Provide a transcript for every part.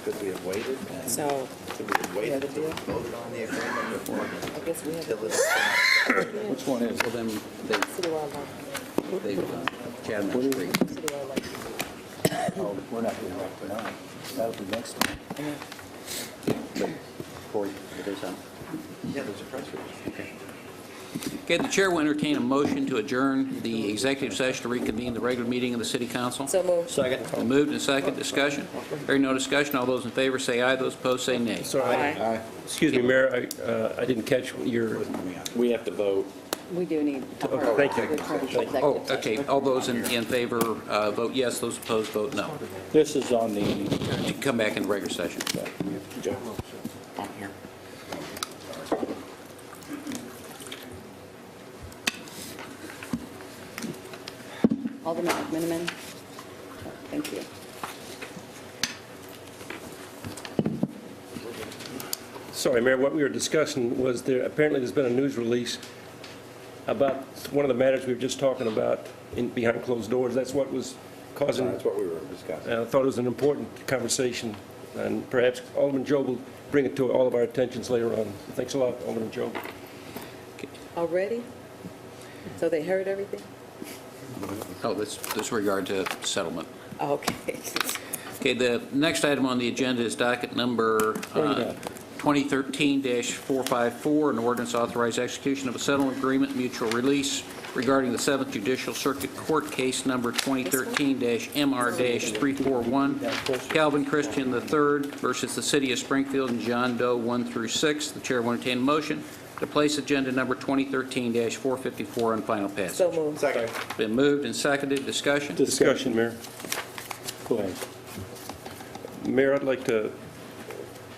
Could we have waited? So, Could we have waited until we voted on the agreement before? I guess we have Until to. it's Which one is? Well, then Citywide light. they've Chadman Street. Citywide light. Oh, we're not doing that tonight. That'll be next time. Corey, it is on. Yeah, there's a press release. Okay, the chair will entertain a motion to adjourn the executive session to reconvene the regular meeting of the city council. So moved. Second. Been moved and second. Discussion. Hearing no discussion, all those in favor say aye. Those opposed say nay. Sorry. Aye. Excuse me, Mayor, I didn't catch your, We have to vote. We do need. thank you. Oh, okay. All those in favor vote yes. Those opposed vote no. This is on the, To come back in the regular session. On here. Alderman McMiniman. Thank you. sorry, Mayor, what we were discussing was apparently there's been a news release about one of the matters we were just talking about behind closed doors. That's what was causing. That's what we were discussing. I thought it was an important conversation, and perhaps Alderman Jobe will bring it to all of our attentions later on. Thanks a lot, Alderman Jobe. Already? So they heard everything? Oh, this regard to settlement. Okay. Okay, the next item on the agenda is docket number 2013-454, an ordinance authorized execution of a settlement agreement, mutual release regarding the 7th Judicial Circuit Court case number 2013-MR-341, Calvin Christian III versus the City of Springfield and John Doe 1 through 6. The chair will entertain a motion to place agenda number 2013-454 on final passage. So moved. Second. Been moved and seconded. Discussion? Discussion, Mayor. go ahead. Mayor, I'd like to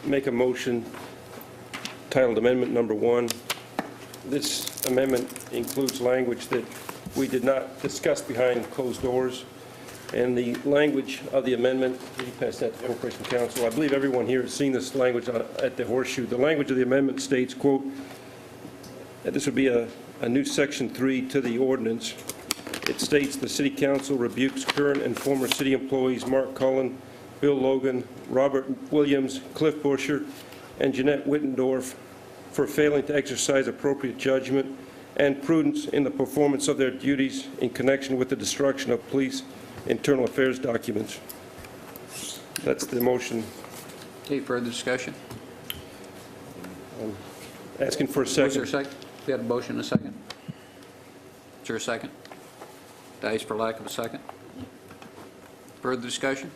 make a motion titled Amendment Number 1. This amendment includes language that we did not discuss behind closed doors. And the language of the amendment, will you pass that to Corporation Counsel? I believe everyone here has seen this language at the Horseshoe. The language of the amendment states, quote, that this would be a new Section 3 to the ordinance. It states the City Council rebukes current and former city employees Mark Cullen, Bill Logan, Robert Williams, Cliff Busher, and Jeanette Wittendorf for failing to exercise appropriate judgment and prudence in the performance of their duties in connection with the destruction of police internal affairs documents. That's the motion. Okay, further discussion? Asking for a Was there a second. second? We had a motion and a second. Is there a second? Dies for lack of a second. Further discussion?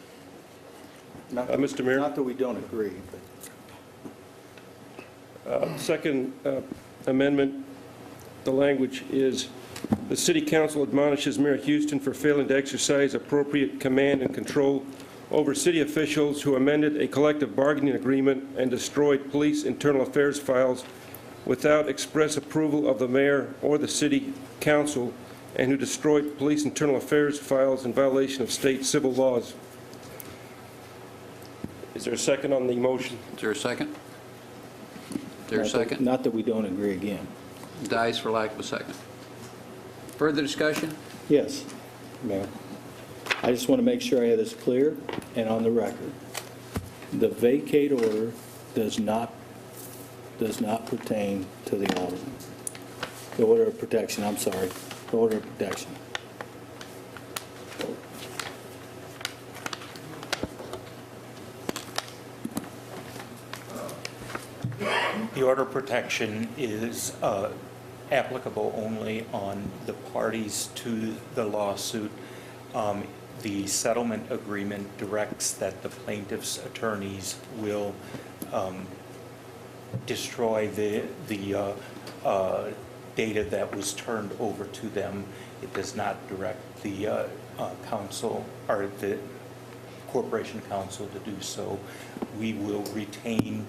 Mr. Mayor? Not that we don't agree, but Second amendment, the language is, the City Council admonishes Mayor Houston for failing to exercise appropriate command and control over city officials who amended a collective bargaining agreement and destroyed police internal affairs files without express approval of the mayor or the City Council, and who destroyed police internal affairs files in violation of state civil laws. Is there a second on the motion? Is there a second? Is there a second? not that we don't agree again. Dies for lack of a second. Further discussion? Yes, Mayor. I just want to make sure I have this clear and on the record. The vacate order does not pertain to the alderman. The order of protection, I'm sorry, the order of protection. The order of protection is applicable only on the parties to the lawsuit. The settlement agreement directs that the plaintiff's attorneys will destroy the data that was turned over to them. It does not direct the council or the Corporation Council to do so. We will retain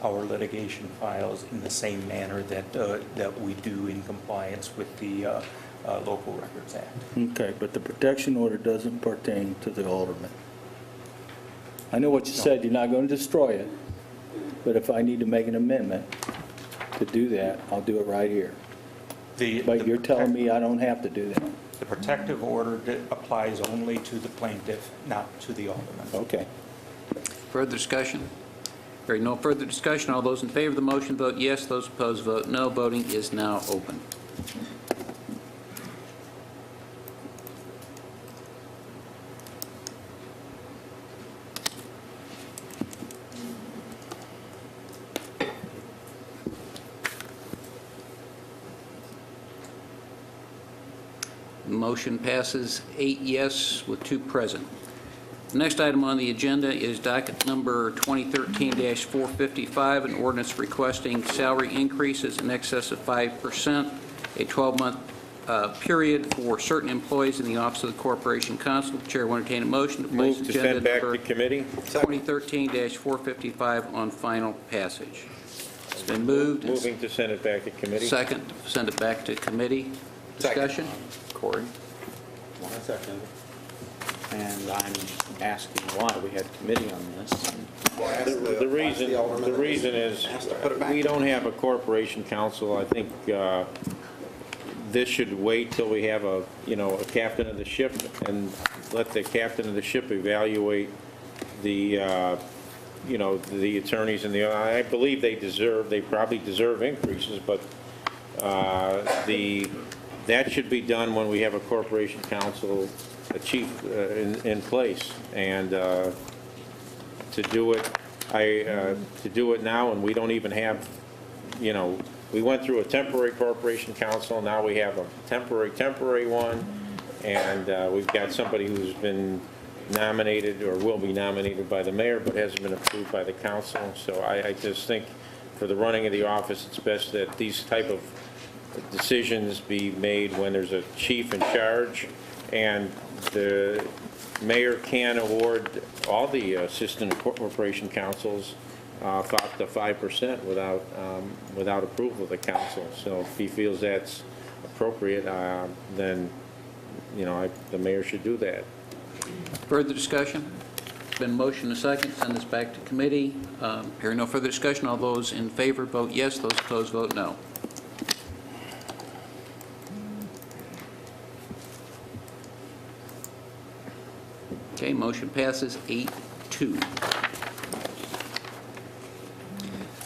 our litigation files in the same manner that we do in compliance with the Local Records Act. Okay, but the protection order doesn't pertain to the alderman. I know what you said, you're not going to destroy it, but if I need to make an amendment to do that, I'll do it right here. But you're telling me I don't have to do that? The protective order applies only to the plaintiff, not to the alderman. Okay. Further discussion? Hearing no further discussion, all those in favor of the motion vote yes, those opposed vote no. Voting is now open. Motion passes 8 yes with 2 present. The next item on the agenda is docket number 2013-455, an ordinance requesting salary increases in excess of 5%, a 12-month period for certain employees in the Office of the Corporation Counsel. The Chair will entertain a motion to place Move to agenda send back number to committee. 2013-455 on final passage. It's been moved. Moving to send it back to committee. Second, send it back to committee. Discussion? Corey? One second. And I'm asking why we had committee on this. The reason is, we don't have a corporation counsel. I think this should wait till we have a captain of the ship, and let the captain of the ship evaluate the attorneys and I believe they probably deserve increases, but that should be done when we have a corporation counsel, a chief in place, and to do it now, and we don't even have, we went through a temporary corporation counsel, now we have a temporary one, and we've got somebody who's been nominated or will be nominated by the mayor but hasn't been approved by the council. So I just think for the running of the office, it's best that these type of decisions be made when there's a chief in charge, and the mayor can award all the assistant corporation counsels up to 5% without approval of the council. So if he feels that's appropriate, then the mayor should do that. Further discussion? Been motion and second, send this back to committee. Hearing no further discussion, all those in favor vote yes, those opposed vote no. Okay, motion passes 8-2.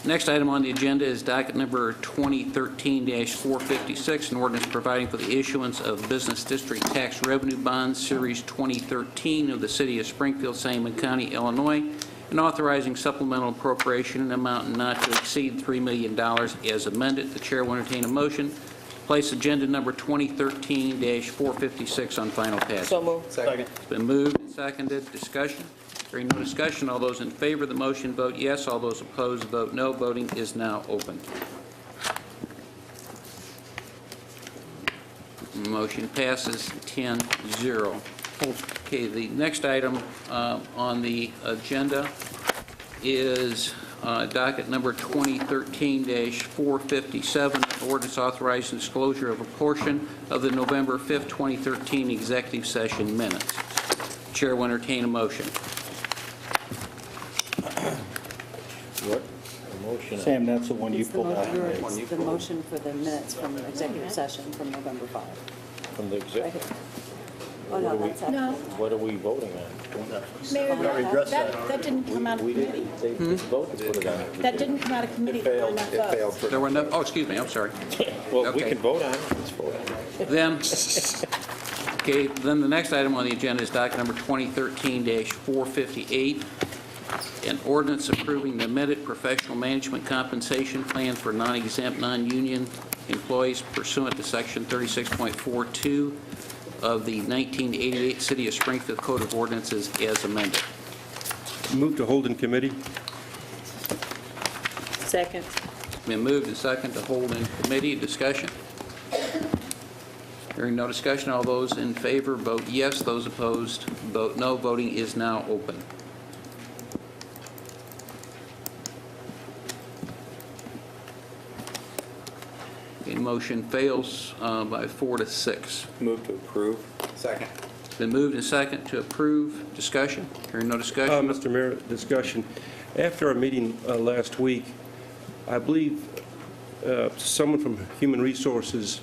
Next item on the agenda is docket number 2013-456, an ordinance providing for the issuance of business district tax revenue bonds, Series 2013 of the City of Springfield, Sangamon County, Illinois, and authorizing supplemental appropriation in an amount not to exceed $3 million as amended. The Chair will entertain a motion to place agenda number 2013-456 on final passage. So moved. Second. It's been moved and seconded. Discussion? Hearing no discussion, all those in favor of the motion vote yes, all those opposed vote no. Voting is now open. Motion passes 10-0. Okay, the next item on the agenda is docket number 2013-457, ordinance authorizing disclosure of a portion of the November 5th, 2013 executive session minutes. Chair will entertain a motion. What? A motion. Sam, that's the one you It's the pulled out. it's the motion for the minutes from the executive session from November 5. From the Right executive. here. Oh, no, that's after. No, What are we voting on? Mayor, that didn't come out of We committee. didn't, they voted to put it on. That didn't come out of committee. There were enough votes. There were no, oh, excuse me, I'm sorry. Well, we Okay. can vote on it. Let's vote on it. Then the next item on the agenda is docket number 2013-458, an ordinance approving the amended professional management compensation plan for non-exempt, non-union employees pursuant to Section 36.42 of the 1988 City of Springfield Code of Ordinances as amended. Move to hold in committee. Second. Been moved and second to hold in committee. Discussion? Hearing no discussion, all those in favor vote yes, those opposed vote no. Voting is now open. Okay, motion fails by 4-6. Move to approve. Second. Been moved and second to approve. Discussion? Hearing no discussion. Mr. Mayor, discussion. After our meeting last week, I believe someone from Human Resources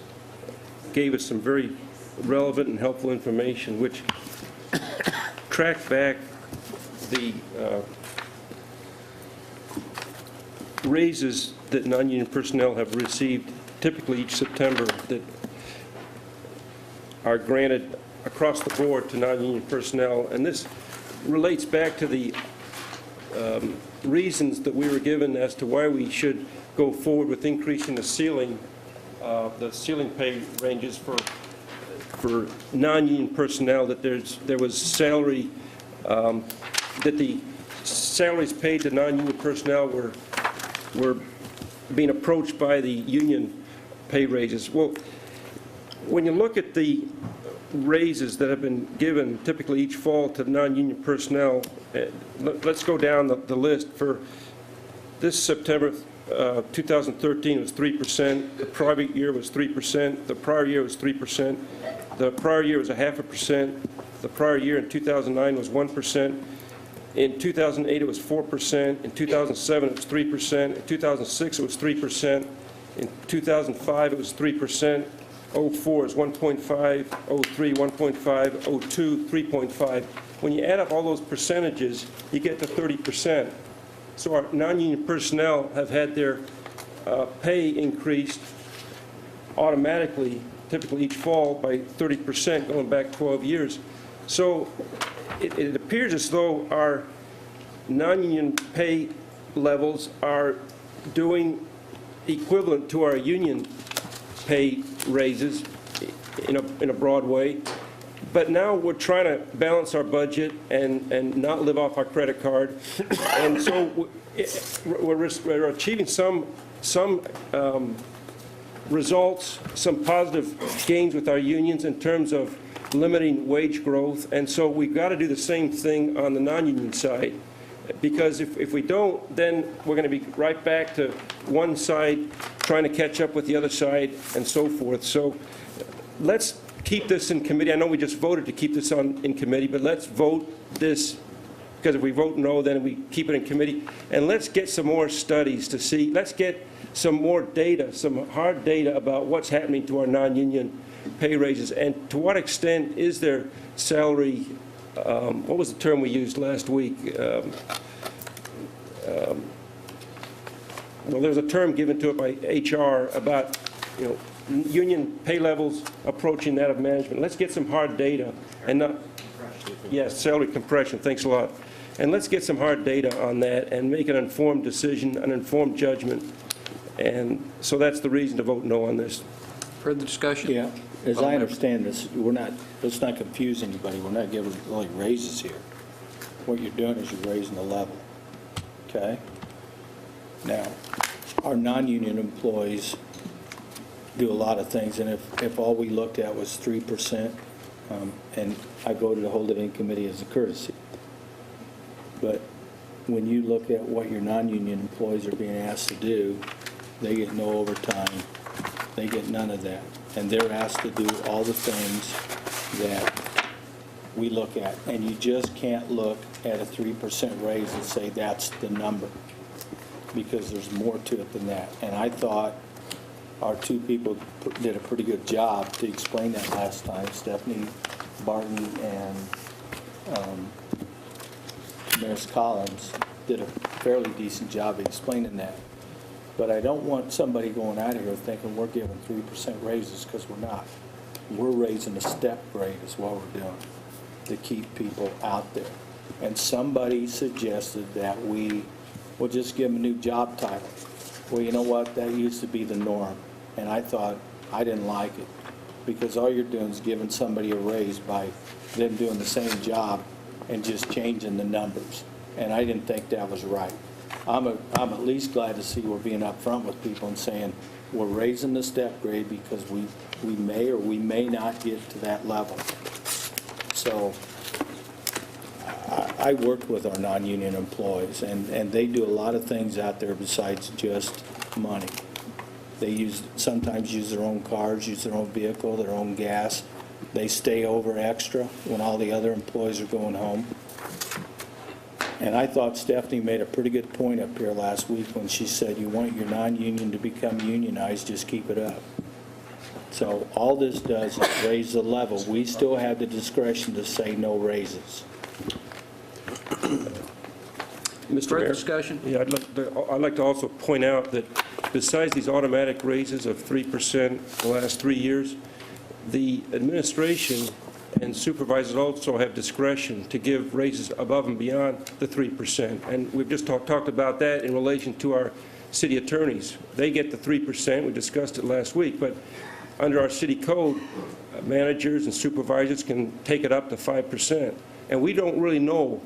gave us some very relevant and helpful information, which tracked back the raises that non-union personnel have received typically each September that are granted across the board to non-union personnel. And this relates back to the reasons that we were given as to why we should go forward with increasing the ceiling pay ranges for non-union personnel, that there was salary, that the salaries paid to non-union personnel were being approached by the union pay raises. Well, when you look at the raises that have been given typically each fall to non-union personnel, let's go down the list. For this September 2013, it was 3%. The prior year was 3%. The prior year was 3%. The prior year was 0.5%. The prior year in 2009 was 1%. In 2008, it was 4%. In 2007, it was 3%. In 2006, it was 3%. In 2005, it was 3%. 04 is 1.5, 03, 1.5, 02, 3.5. When you add up all those percentages, you get to 30%. So our non-union personnel have had their pay increased automatically, typically each fall, by 30% going back 12 years. So it appears as though our non-union pay levels are doing equivalent to our union pay raises in a broad way. But now we're trying to balance our budget and not live off our credit card. And so we're achieving some results, some positive gains with our unions in terms of limiting wage growth. And so we've got to do the same thing on the non-union side. Because if we don't, then we're going to be right back to one side trying to catch up with the other side and so forth. So let's keep this in committee. I know we just voted to keep this in committee, but let's vote this, because if we vote no, then we keep it in committee. And let's get some more studies to see. Let's get some more data, some hard data about what's happening to our non-union pay raises and to what extent is there salary. What was the term we used last week? Well, there's a term given to it by HR about, union pay levels approaching that of management. Let's get some hard data and not, yes, salary compression. Thanks a lot. And let's get some hard data on that and make an informed decision, an informed judgment. And so that's the reason to vote no on this. Further discussion? Yeah, as I understand this, let's not confuse anybody. We're not giving really raises here. What you're doing is you're raising the level, okay? Now, our non-union employees do a lot of things, and if all we looked at was 3%, and I voted to hold it in committee as a courtesy, but when you look at what your non-union employees are being asked to do, they get no overtime, they get none of that, and they're asked to do all the things that we look at, and you just can't look at a 3% raise and say that's the number, because there's more to it than that. And I thought our two people did a pretty good job to explain that last time. Stephanie Barton and Maris Collins did a fairly decent job of explaining that. But I don't want somebody going out of here thinking we're giving 3% raises, because we're not. We're raising a step grade is what we're doing to keep people out there. And somebody suggested that we will just give them a new job title. Well, you know what? That used to be the norm. And I thought, I didn't like it, because all you're doing is giving somebody a raise by them doing the same job and just changing the numbers. And I didn't think that was right. I'm at least glad to see we're being upfront with people and saying we're raising the step grade because we may or we may not get to that level. So I worked with our non-union employees, and they do a lot of things out there besides just money. They sometimes use their own cars, use their own vehicle, their own gas. They stay over extra when all the other employees are going home. And I thought Stephanie made a pretty good point up here last week when she said, you want your non-union to become unionized, just keep it up. So all this does is raise the level. We still have the discretion to say no raises. Mr. Further Mayor? discussion? Yeah, I'd like to also point out that besides these automatic raises of 3% the last 3 years, the administration and supervisors also have discretion to give raises above and beyond the 3%. And we've just talked about that in relation to our city attorneys. They get the 3%. We discussed it last week. But under our city code, managers and supervisors can take it up to 5%. And we don't really know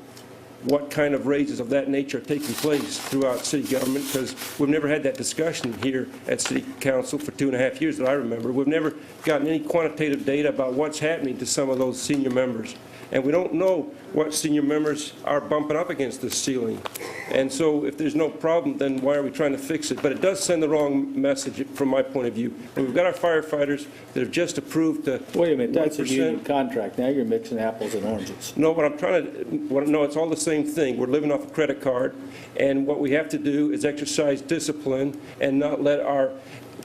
what kind of raises of that nature are taking place throughout city government, because we've never had that discussion here at City Council for 2.5 years that I remember. We've never gotten any quantitative data about what's happening to some of those senior members. And we don't know what senior members are bumping up against this ceiling. And so if there's no problem, then why are we trying to fix it? But it does send the wrong message from my point of view. And we've got our firefighters that have just approved the Wait a minute, that's a 1%. union contract. Now you're mixing apples and oranges. No, what I'm trying to, no, it's all the same thing. We're living off a credit card, and what we have to do is exercise discipline and not let our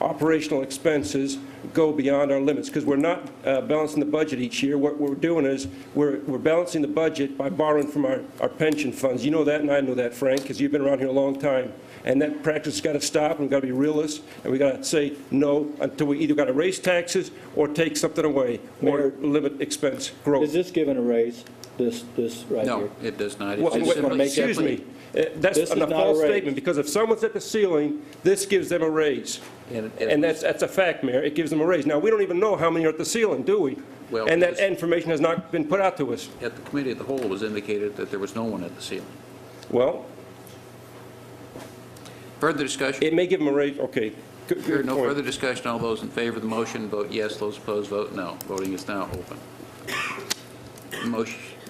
operational expenses go beyond our limits, because we're not balancing the budget each year. What we're doing is we're balancing the budget by borrowing from our pension funds. You know that, and I know that, Frank, because you've been around here a long time. And that practice has got to stop, and we've got to be realists, and we've got to say no until we either got to raise taxes or take something away or limit expense Is growth. this giving a raise, this right here? No, it does not. Well, It's just wanna simply- make that excuse clear. me, that's This is a not a false raise. statement, because if someone's at the ceiling, this gives them a raise. And that's a fact, Mayor. It gives them a raise. Now, we don't even know how many are at the ceiling, do we? Well, And that this- information has not been put out to us. At the committee of the whole, it was indicated that there was no one at the ceiling. Well, Further discussion? it may give them a raise, okay. Hearing Good no point. further discussion, all those in favor of the motion, vote yes. Those opposed, vote no. Voting is now open.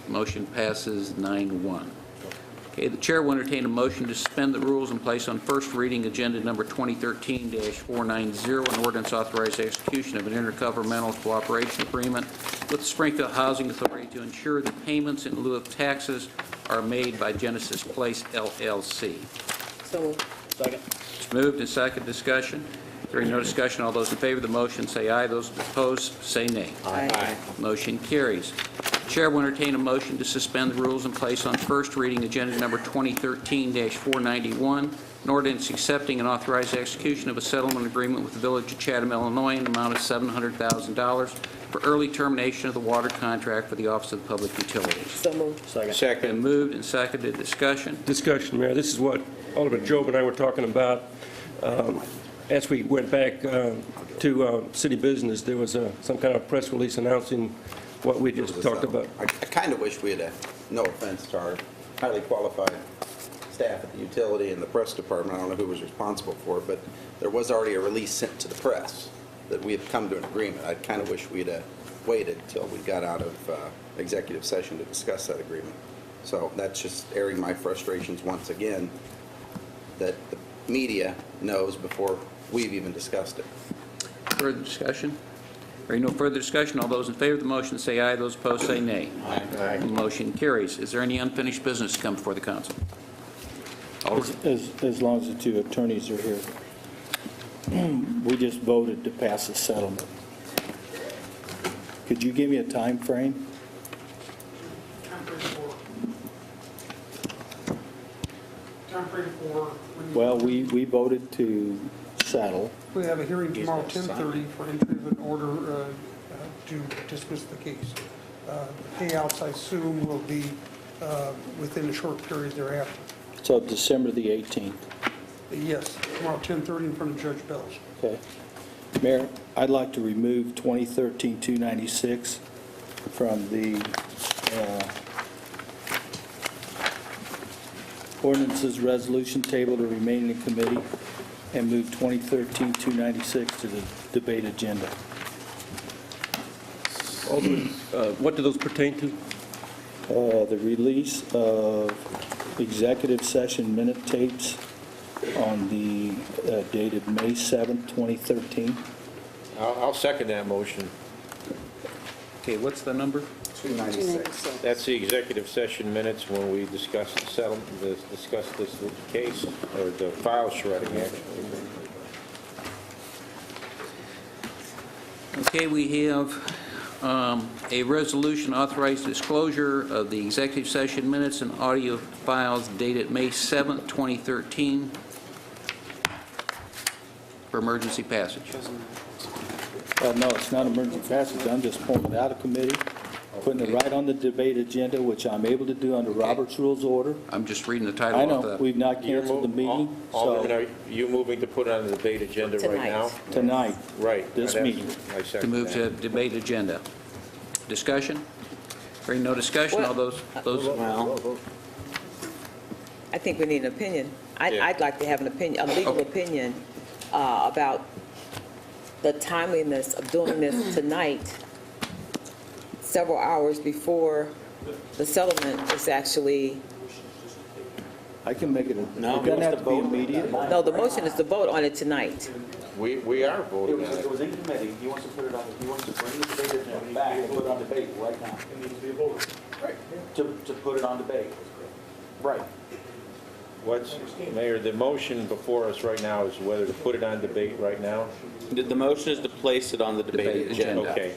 Motion passes 9-1. Okay, the chair will entertain a motion to suspend the rules and place on first reading agenda number 2013-490, an ordinance authorizing execution of an intergovernmental cooperation agreement with the Springfield Housing Authority to ensure that payments in lieu of taxes are made by Genesis Place LLC. So, It's moved and second discussion. Hearing no discussion, all those in favor of the motion say aye. Those opposed say nay. aye. Motion carries. Chair will entertain a motion to suspend the rules and place on first reading agenda number 2013-491, an ordinance accepting and authorizing execution of a settlement agreement with the Village of Chatham, Illinois, in the amount of $700,000 for early termination of the water contract for the Office of Public Utilities. So moved. Been Second. moved and seconded. Discussion. Discussion, Mayor. This is what Alderman Job and I were talking about. As we went back to city business, there was some kind of press release announcing what we just talked about. I kind of wish we had, no offense to our highly qualified staff at the utility and the press department, I don't know who was responsible for it, but there was already a release sent to the press that we had come to an agreement. I kind of wish we'd waited till we got out of executive session to discuss that agreement. So that's just airing my frustrations once again, that the media knows before we've even discussed it. Further discussion? Hearing no further discussion, all those in favor of the motion say aye. Those opposed say nay. Aye. Motion carries. Is there any unfinished business to come before the council? As long as the two attorneys are here. We just voted to pass a settlement. Could you give me a time frame? Well, we voted to settle. We have a hearing tomorrow, 10:30, for entry of an order to dismiss the case. Payouts, I assume, will be within a short period thereafter. So December the 18th. Yes, tomorrow, 10:30, in front of Judge Bells. Okay. Mayor, I'd like to remove 2013-296 from the ordinances resolution table to remain in committee and move 2013-296 to the debate agenda. Alderman, what do those pertain to? The release of executive session minute tapes on the dated May 7th, 2013. I'll second that motion. Okay, what's the number? 296. That's the executive session minutes when we discussed the settlement, discussed this case, or the file shredding, actually. Okay, we have A resolution authorizing disclosure of the executive session minutes and audio files dated May 7th, 2013 for emergency passage. No, it's not emergency passage. I'm just pulling it out of committee, putting it right on the debate agenda, which I'm able to do under Robert's Rules of Order. I'm just reading the title I of know, the... we've not canceled the meeting, Alderman, so are you moving to put it on the debate agenda right Tonight. now? tonight, Right. This That's- meeting. I To second move to that. debate agenda. Discussion? Hearing no discussion, all those... Well, I think we need an opinion. Yeah. I'd like to have an opinion, a legal Okay. opinion about the timeliness of doing this tonight, several hours before the settlement is actually, I can make it, No, it doesn't have to be immediate. no, the motion is to vote on it tonight. We are voting on It it. was in committee, he wants to put it on, he wants to bring the debate agenda back and put it on debate right now. It needs to be a vote. Right. To put it on debate. Right. What's, Mayor, the motion before us right now is whether to put it on debate right now? The motion is to place it on the debate Debate agenda. agenda. Okay.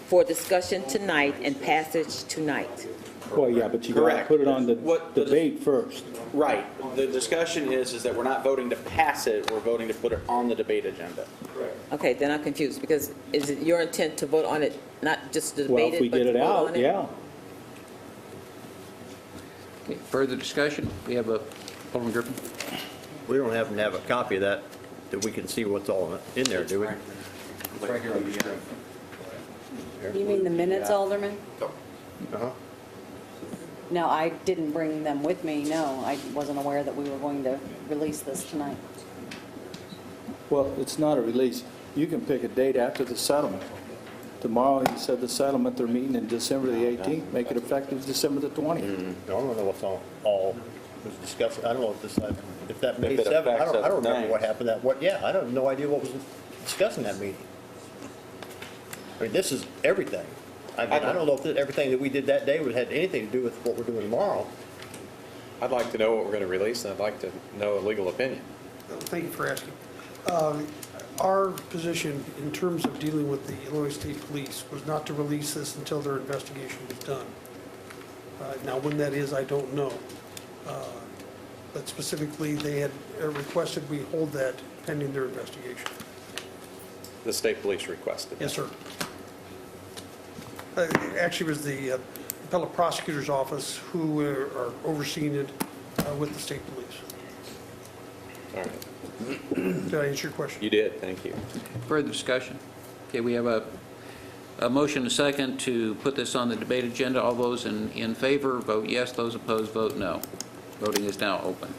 For discussion tonight and passage tonight. Well, yeah, but you gotta Correct. put it on the What the- debate first. Right. The discussion is that we're not voting to pass it, we're voting to put it on the debate agenda. Okay, then I'm confused, because is it your intent to vote on it, not just to Well, debate if we it, but get to it vote on out, it? yeah. Okay, further discussion? We have a... Alderman Griffin? We don't happen to have a copy of that we can see what's all in there, do we? You mean the minutes, Alderman? Uh-huh. No, I didn't bring them with me, no. I wasn't aware that we were going to release this tonight. Well, it's not a release. You can pick a date after the settlement. Tomorrow, he said the settlement, they're meeting in December the 18th, make it effective December the 20th. I don't know what's all was discussed. I don't know if that May If it 7th, affects I don't remember us what happened I don't have no idea what was discussed in that meeting. I mean, this is everything. I mean, I don't know if everything that we did that day had anything to do with what we're doing tomorrow. I'd like to know what we're going to release, and I'd like to know a legal opinion. Thank you for asking. Our position in terms of dealing with the Illinois State Police was not to release this until their investigation was done. Now, when that is, I don't know. But specifically, they had requested we hold that pending their investigation. The state police requested. Yes, sir. Actually, it was the appellate prosecutor's office who are overseeing it with the state police. All right. Did I answer your question? You did, thank you. Further discussion? Okay, we have a motion and a second to put this on the debate agenda. All those in favor, vote yes. Those opposed, vote no. Voting is now open.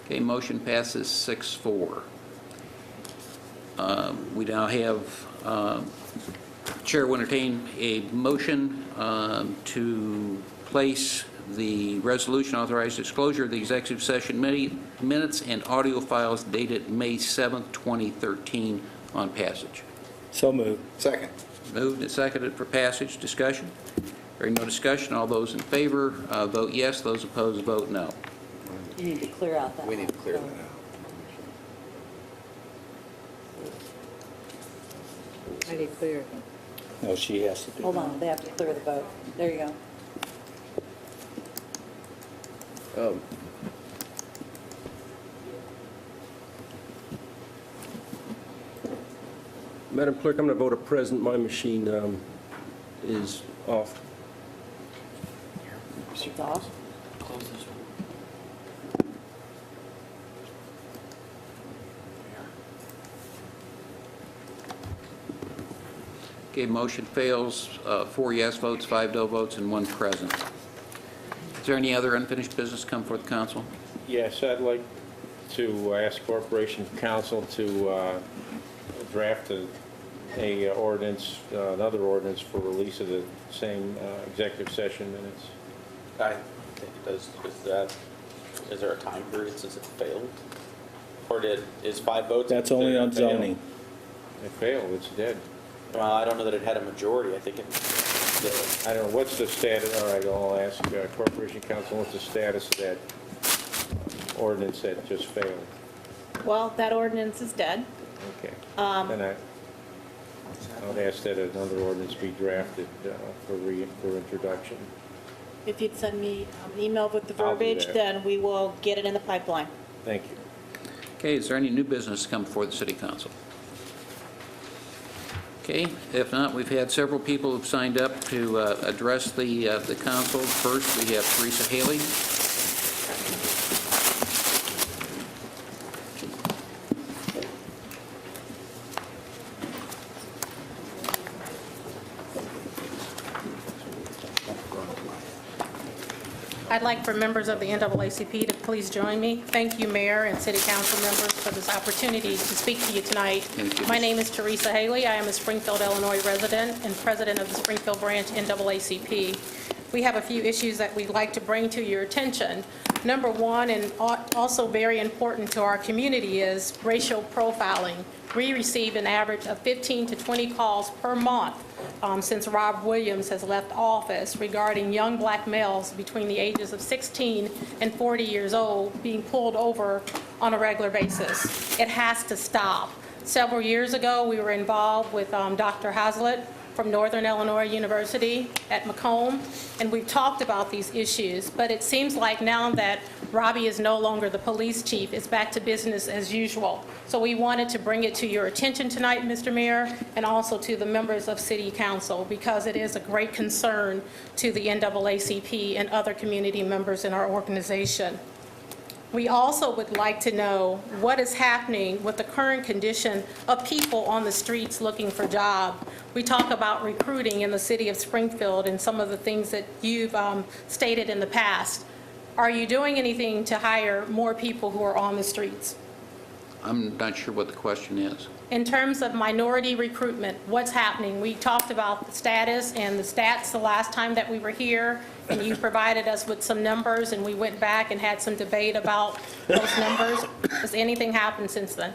Okay, motion passes 6-4. We now have, Chair will entertain a motion to place the resolution authorizing disclosure of the executive session minutes and audio files dated May 7th, 2013 on passage. So moved. Second. Moved and seconded for passage. Discussion? Hearing no discussion, all those in favor vote yes. Those opposed, vote no. You need to clear out that. We need to clear that out. I need clear. No, she has to do Hold that. on, they have to clear the vote. There you go. Madam Clerk, I'm going to vote a present. My machine is off. It's off. Okay, motion fails. 4 yes votes, 5 no votes, and 1 present. Is there any other unfinished business come before the council? Yes, I'd like to ask Corporation Council to draft a ordinance, another ordinance for release of the same executive session minutes. I think it does, is there a time period since it failed? Or is 5 votes? That's only on considered a fail? zoning. It failed, it's dead. Well, I don't know that it had a majority, I think it, I don't know, what's the status, all right, I'll ask Corporation Council, what's the status of that ordinance that just failed? Well, that ordinance is dead. Okay. Then I would ask that another ordinance be drafted for introduction. If you'd send me an email with the I'll do verbiage, that. then we will get it in the pipeline. Thank you. Okay, is there any new business to come before the city council? Okay, if not, we've had several people who've signed up to address the council. First, we have Teresa Haley. I'd like for members of the NAACP to please join me. Thank you, Mayor and City Council members, for this opportunity to speak to you tonight. Thank you. My name is Teresa Haley. I am a Springfield, Illinois resident and president of the Springfield branch NAACP. We have a few issues that we'd like to bring to your attention. Number one, and also very important to our community, is racial profiling. We receive an average of 15 to 20 calls per month since Rob Williams has left office regarding young black males between the ages of 16 and 40 years old being pulled over on a regular basis. It has to stop. Several years ago, we were involved with Dr. Hazlitt from Northern Illinois University at Macomb, and we've talked about these issues, but it seems like now that Robbie is no longer the police chief, it's back to business as usual. So we wanted to bring it to your attention tonight, Mr. Mayor, and also to the members of City Council, because it is a great concern to the NAACP and other community members in our organization. We also would like to know what is happening with the current condition of people on the streets looking for jobs. We talk about recruiting in the city of Springfield and some of the things that you've stated in the past. Are you doing anything to hire more people who are on the streets? I'm not sure what the question is. In terms of minority recruitment, what's happening? We talked about the status and the stats the last time that we were here, and you provided us with some numbers, and we went back and had some debate about those numbers. Has anything happened since then?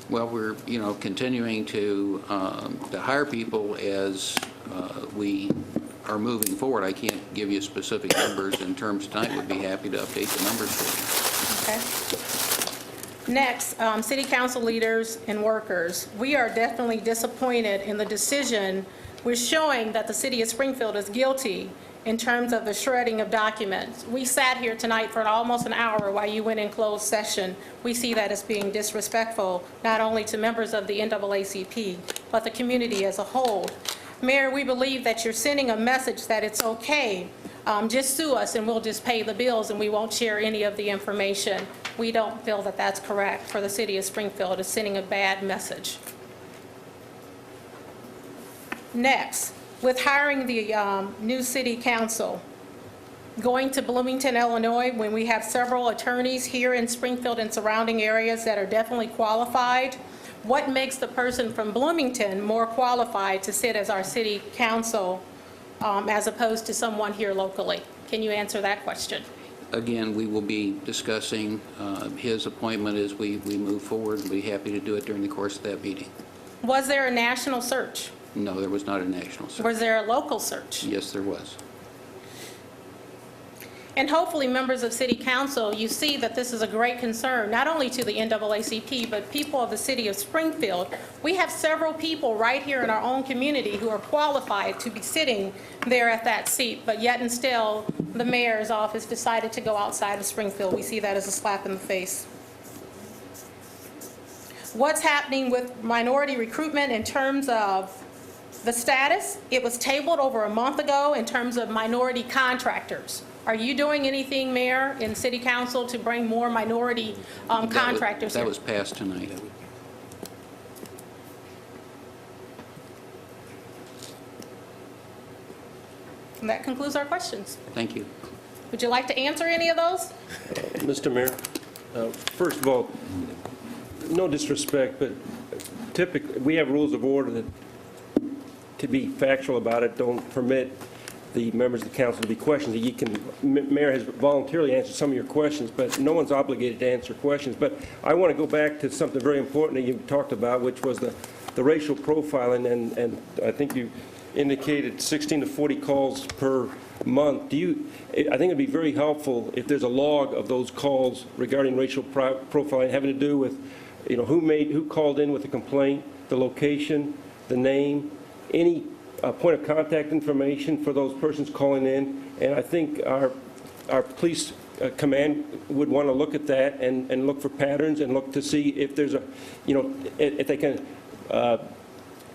Well, we're, continuing to hire people as we are moving forward. I can't give you specific numbers in terms tonight. Would be happy to update the numbers for you. Okay. Next, city council leaders and workers. We are definitely disappointed in the decision. We're showing that the city of Springfield is guilty in terms of the shredding of documents. We sat here tonight for almost an hour while you went in closed session. We see that as being disrespectful, not only to members of the NAACP, but the community as a whole. Mayor, we believe that you're sending a message that it's okay. Just sue us and we'll just pay the bills and we won't share any of the information. We don't feel that that's correct for the city of Springfield. It's sending a bad message. Next, with hiring the new city council, going to Bloomington, Illinois, when we have several attorneys here in Springfield and surrounding areas that are definitely qualified, what makes the person from Bloomington more qualified to sit as our city council as opposed to someone here locally? Can you answer that question? Again, we will be discussing his appointment as we move forward. We'll be happy to do it during the course of that meeting. Was there a national search? No, there was not a national search. Was there a local search? Yes, there was. And hopefully, members of City Council, you see that this is a great concern, not only to the NAACP, but people of the city of Springfield. We have several people right here in our own community who are qualified to be sitting there at that seat, but yet and still, the mayor's office decided to go outside of Springfield. We see that as a slap in the face. What's happening with minority recruitment in terms of the status? It was tabled over a month ago in terms of minority contractors. Are you doing anything, Mayor, in City Council to bring more minority contractors here? That was passed tonight. And that concludes our questions. Thank you. Would you like to answer any of those? Mr. Mayor, first of all, no disrespect, but typically, we have rules of order that, to be factual about it, don't permit the members of the council to be questioned. You can, Mayor has voluntarily answered some of your questions, but no one's obligated to answer questions. But I want to go back to something very important that you talked about, which was the racial profiling, and I think you indicated 16 to 40 calls per month. I think it'd be very helpful if there's a log of those calls regarding racial profiling having to do with, who called in with a complaint, the location, the name, any point of contact information for those persons calling in. And I think our police command would want to look at that and look for patterns and look to see if there's if they can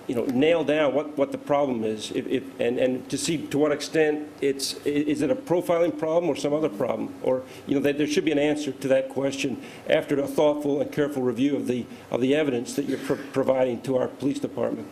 nail down what the problem is, and to see to what extent is it a profiling problem or some other problem, or that there should be an answer to that question after a thoughtful and careful review of the evidence that you're providing to our police department.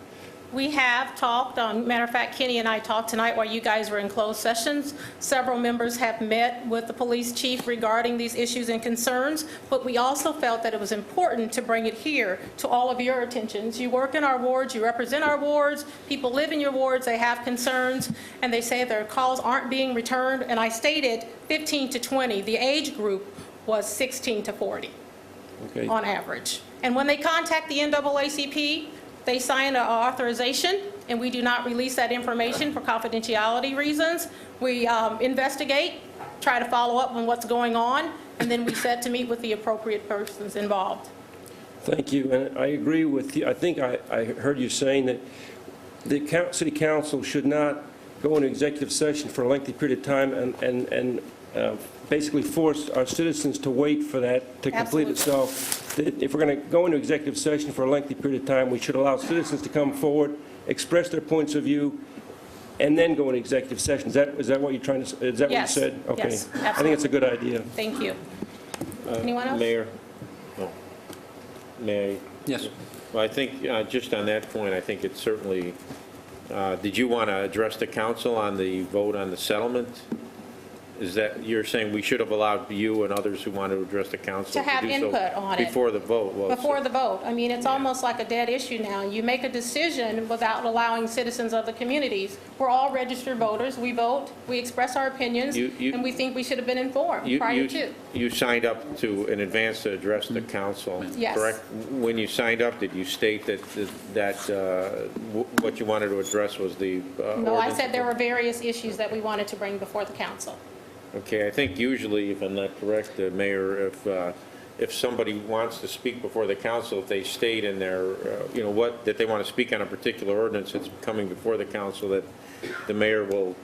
We have talked, matter of fact, Kenny and I talked tonight while you guys were in closed sessions. Several members have met with the police chief regarding these issues and concerns, but we also felt that it was important to bring it here to all of your attentions. You work in our wards, you represent our wards, people live in your wards, they have concerns, and they say their calls aren't being returned, and I stated 15 to 20. The age group was 16 to 40 on average. And when they contact the NAACP, they sign an authorization, and we do not release that information for confidentiality reasons. We investigate, try to follow up on what's going on, and then we set to meet with the appropriate persons involved. Thank you, and I agree with you. I think I heard you saying that the city council should not go into executive session for a lengthy period of time and basically force our citizens to wait for that to complete itself. If we're going to go into executive session for a lengthy period of time, we should allow citizens to come forward, express their points of view, and then go into executive session. Is that what you're trying to? Is that Yes. what you said? Okay. Yes, I think absolutely. it's a good idea. Thank you. Anyone else? Mayor? No. May I? Yes. Well, I think, just on that point, I think it's certainly, did you want to address the council on the vote on the settlement? Is that, you're saying we should have allowed you and others who want to address the council To have do so input on it. before the vote? Well, Before the vote. I mean, it's almost like a dead issue now. You make a decision without allowing citizens of the communities. We're all registered voters. We vote, we express our opinions, and we think we should have been informed prior to. You signed up to, in advance to address the council, Yes. correct? When you signed up, did you state that what you wanted to address was the No, I ordinance? said there were various issues that we wanted to bring before the council. Okay, I think usually, if I'm not correct, Mayor, if somebody wants to speak before the council, if they state in their, that they want to speak on a particular ordinance that's coming before the council, that the mayor will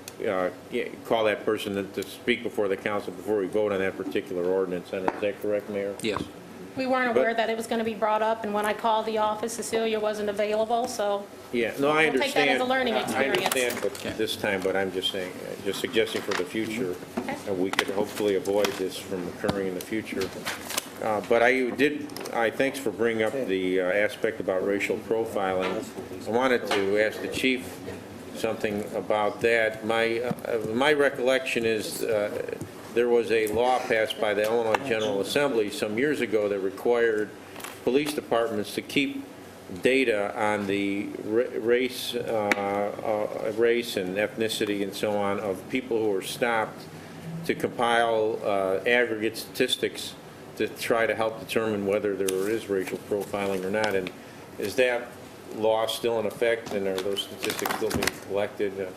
call that person to speak before the council before we vote on that particular ordinance. And is that correct, Mayor? Yes. We weren't aware that it was going to be brought up, and when I called the office, Cecilia wasn't available, so Yeah, no, I understand. We'll take that as a learning I experience. understand, but this time, but I'm just saying, just suggesting for the future, we could hopefully avoid this from occurring in the future. But thanks for bringing up the aspect about racial profiling. I wanted to ask the chief something about that. My recollection is there was a law passed by the Illinois General Assembly some years ago that required police departments to keep data on the race and ethnicity and so on of people who were stopped, to compile aggregate statistics to try to help determine whether there is racial profiling or not. And is that law still in effect, and are those statistics still being collected?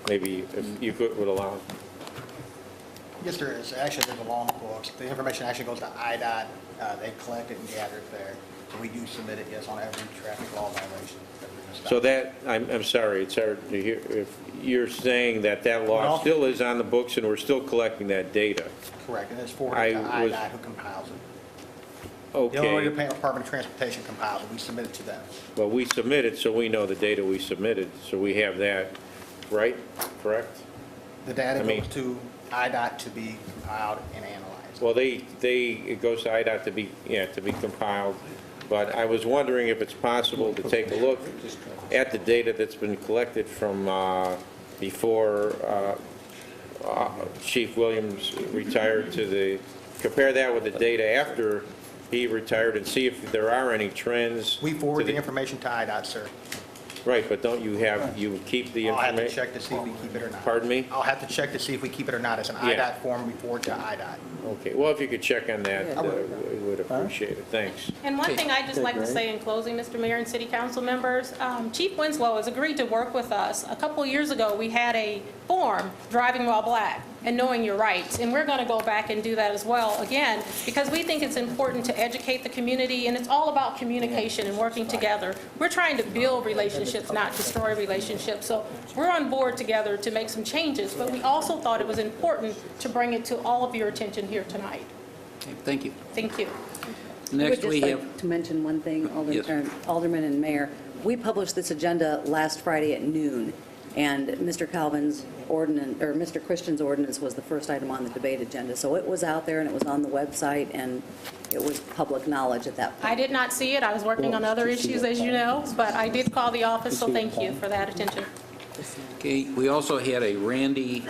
Maybe if you would allow. Yes, there is. Actually, there's a long books. The information actually goes to IDOT. They collect it and gather it there. So we do submit it, yes, on every traffic law violation. So that, I'm sorry, it's hard to hear, if you're saying that law Well, still is on the books and we're still collecting that data. Correct, and it's forwarded to IDOT who compiles it. The Illinois Okay, Department of Transportation compiles it. We submit it to them. well, we submitted, so we know the data we submitted, so we have that, right? Correct? The data I mean- goes to IDOT to be compiled and analyzed. Well, it goes to IDOT to be compiled, but I was wondering if it's possible to take a look at the data that's been collected from before Chief Williams retired compare that with the data after he retired and see if there are any trends. We forward the information to IDOT, sir. Right, but don't you have, you keep the I'll have to information? check to see if we keep it or not. Pardon me? I'll have to check to see if we keep it or not as an Yeah. IDOT form before to IDOT. Okay, well, if you could check on that, we would appreciate it. Thanks. And one thing I'd just like to say in closing, Mr. Mayor and City Council members, Chief Winslow has agreed to work with us. A couple years ago, we had a form, driving while black, and knowing your rights. And we're going to go back and do that as well, again, because we think it's important to educate the community, and it's all about communication and working together. We're trying to build relationships, not destroy relationships. So we're on board together to make some changes, but we also thought it was important to bring it to all of your attention here tonight. Okay, thank you. Thank you. Next, we I would have, just like to mention one thing, Yes. Alderman and Mayor. We published this agenda last Friday at noon, and Mr. Calvin's ordinance, or Mr. Christian's ordinance was the first item on the debate agenda. So it was out there, and it was on the website, and it was public knowledge at that point. I did not see it. I was working on other issues, as you know, but I did call the office, so thank you for that attention. okay, we also had a Randy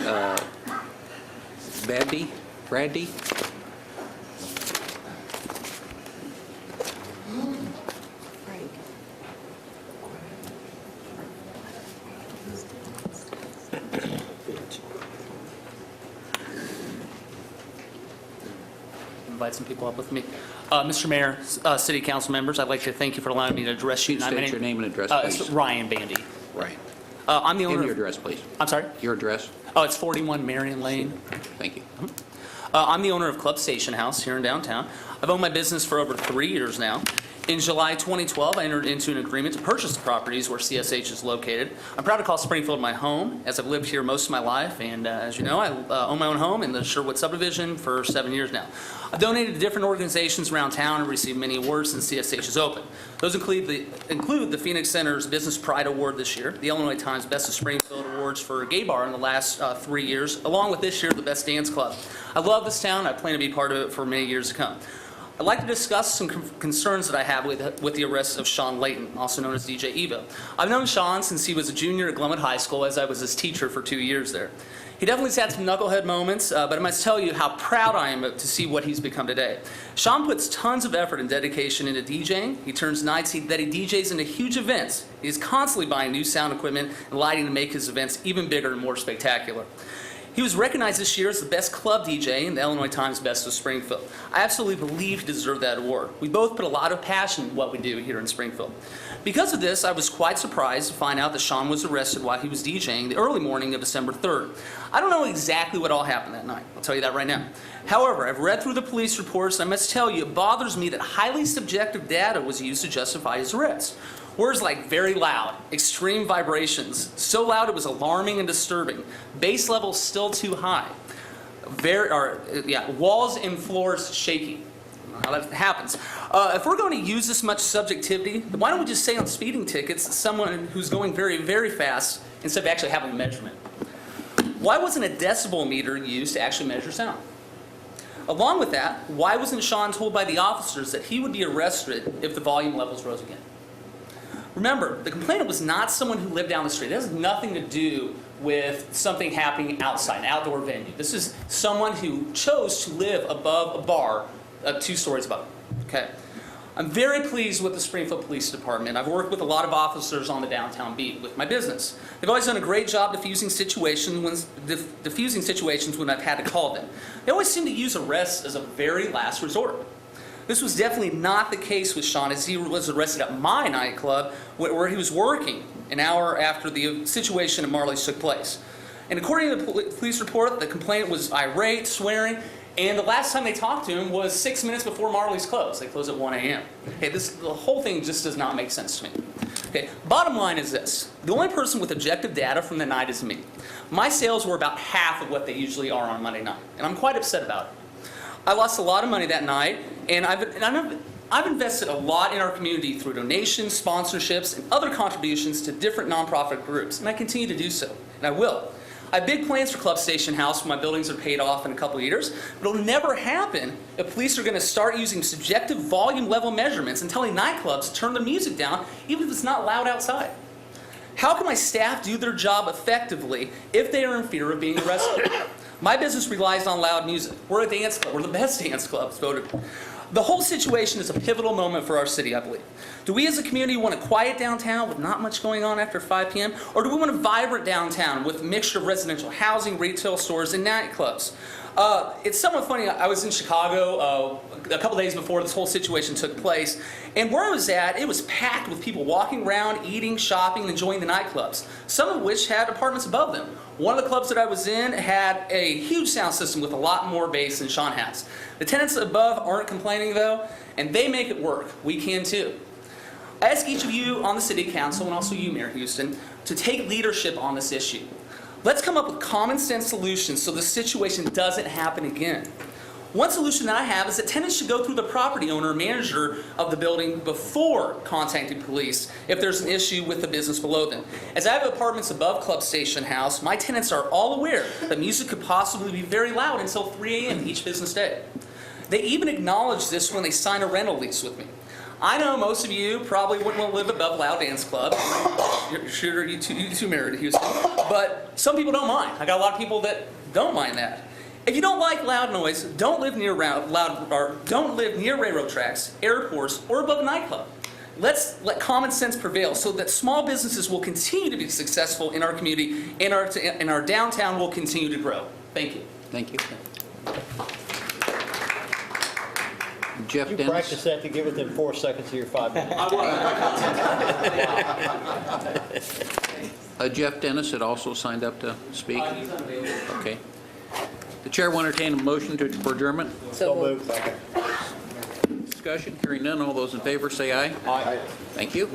Braddy? Invite some people up with me. Mr. Mayor, City Council members, I'd like to thank you for allowing me to address you tonight. State your name and address, It's please. Ryan Bandy. Right. I'm the owner And of... your address, please. I'm sorry? Your address. Oh, it's 41 Marion Lane. Thank you. I'm the owner of Club Station House here in downtown. I've owned my business for over 3 years now. In July 2012, I entered into an agreement to purchase the properties where CSH is located. I'm proud to call Springfield my home, as I've lived here most of my life, and as you know, I own my own home in the Sherwood subdivision for 7 years now. I've donated to different organizations around town and received many awards since CSH is open. Those include the Phoenix Center's Business Pride Award this year, the Illinois Times Best of Springfield Awards for a gay bar in the last 3 years, along with this year the Best Dance Club. I love this town. I plan to be part of it for many years to come. I'd like to discuss some concerns that I have with the arrest of Sean Layton, also known as DJ Evo. I've known Sean since he was a junior at Glenwood High School, as I was his teacher for 2 years there. He definitely had some knucklehead moments, but I must tell you how proud I am to see what he's become today. Sean puts tons of effort and dedication into DJing. He turns nights that he DJs into huge events. He's constantly buying new sound equipment and lighting to make his events even bigger and more spectacular. He was recognized this year as the best club DJ in the Illinois Times Best of Springfield. I absolutely believe he deserved that award. We both put a lot of passion in what we do here in Springfield. Because of this, I was quite surprised to find out that Sean was arrested while he was DJing the early morning of December 3rd. I don't know exactly what all happened that night. I'll tell you that right now. However, I've read through the police reports, and I must tell you, it bothers me that highly subjective data was used to justify his arrest. Words like very loud, extreme vibrations, so loud it was alarming and disturbing, bass levels still too high, walls and floors shaky. How that happens. If we're going to use this much subjectivity, then why don't we just say on speeding tickets someone who's going very, very fast instead of actually having a measurement? Why wasn't a decibel meter used to actually measure sound? Along with that, why wasn't Sean told by the officers that he would be arrested if the volume levels rose again? Remember, the complainant was not someone who lived down the street. It has nothing to do with something happening outside, an outdoor venue. This is someone who chose to live above a bar 2 stories above. Okay. I'm very pleased with the Springfield Police Department. I've worked with a lot of officers on the downtown beat with my business. They've always done a great job diffusing situations when I've had to call them. They always seem to use arrests as a very last resort. This was definitely not the case with Sean, as he was arrested at my nightclub where he was working an hour after the situation at Marley's took place. And according to the police report, the complainant was irate, swearing, and the last time they talked to him was 6 minutes before Marley's closed. They close at 1 a.m. Okay, the whole thing just does not make sense to me. Okay, bottom line is this. The only person with objective data from the night is me. My sales were about half of what they usually are on Monday night, and I'm quite upset about it. I lost a lot of money that night, and I've invested a lot in our community through donations, sponsorships, and other contributions to different nonprofit groups, and I continue to do so, and I will. I have big plans for Club Station House when my buildings are paid off in a couple of years, but it'll never happen if police are going to start using subjective volume level measurements and telling nightclubs to turn the music down even if it's not loud outside. How can my staff do their job effectively if they are in fear of being arrested? My business relies on loud music. We're a dance club. We're the best dance club, voted. The whole situation is a pivotal moment for our city, I believe. Do we as a community want a quiet downtown with not much going on after 5 p.m., or do we want a vibrant downtown with a mixture of residential housing, retail stores, and nightclubs? It's somewhat funny. I was in Chicago a couple days before this whole situation took place, and where I was at, it was packed with people walking around, eating, shopping, and enjoying the nightclubs, some of which had apartments above them. One of the clubs that I was in had a huge sound system with a lot more bass than Sean has. The tenants above aren't complaining, though, and they make it work. We can, too. I ask each of you on the City Council, and also you, Mayor Houston, to take leadership on this issue. Let's come up with common sense solutions so the situation doesn't happen again. One solution that I have is that tenants should go through the property owner or manager of the building before contacting police if there's an issue with the business below them. As I have apartments above Club Station House, my tenants are all aware that music could possibly be very loud until 3 a.m. each business day. They even acknowledge this when they sign a rental lease with me. I know most of you probably wouldn't want to live above Loud Dance Club. Shooter, you two married to Houston. But some people don't mind. I got a lot of people that don't mind that. If you don't like loud noise, don't live near railroad tracks, airports, or above a nightclub. Let's let common sense prevail so that small businesses will continue to be successful in our community and our downtown will continue to grow. Thank you. Thank you. Jeff You Dennis. practice that to give within 4 seconds of your 5 minutes. Jeff Dennis had also signed up to speak. Okay. The chair will entertain a motion for adjournment. So moved. Discussion, hearing none. All those in favor say aye. Aye. Thank you.